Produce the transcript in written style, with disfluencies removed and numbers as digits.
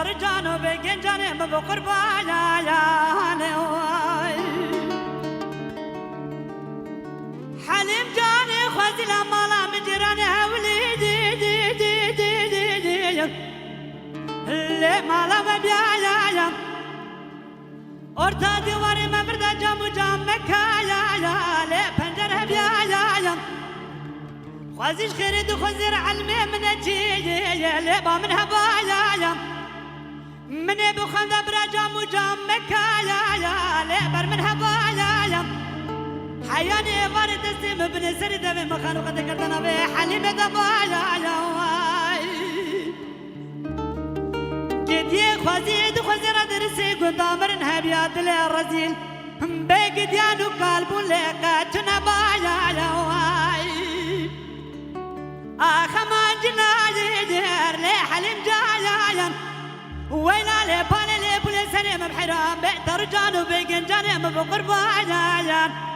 بهتر جانو بگن جانم بقربانا یا حلیم جانی خوزی لمالا من جران هولی دی دی دی دی دی دی لی مالا و بیایم ارتا دیواری مبرده جام و جام مکایا لی پنجره بیایم خوزیش خیری دو خوزیر علمی من چیه لی با من هبایم منی بخوند برا جام و جام مکایا لی بر من هبایم حياني وارد السيم ابن سرد من مخانو قد كردنا بحليم دبايا يا قد خوزيد خوزير درسي قد امرن هبيات للرزيل بقد يانو قلبو لقاتنا بايا يا ما جناي دير لي حليم جايا ويلا لي بالي لي بولي سليم بحرام بيتر جانو بيقن جاني بقربايا يا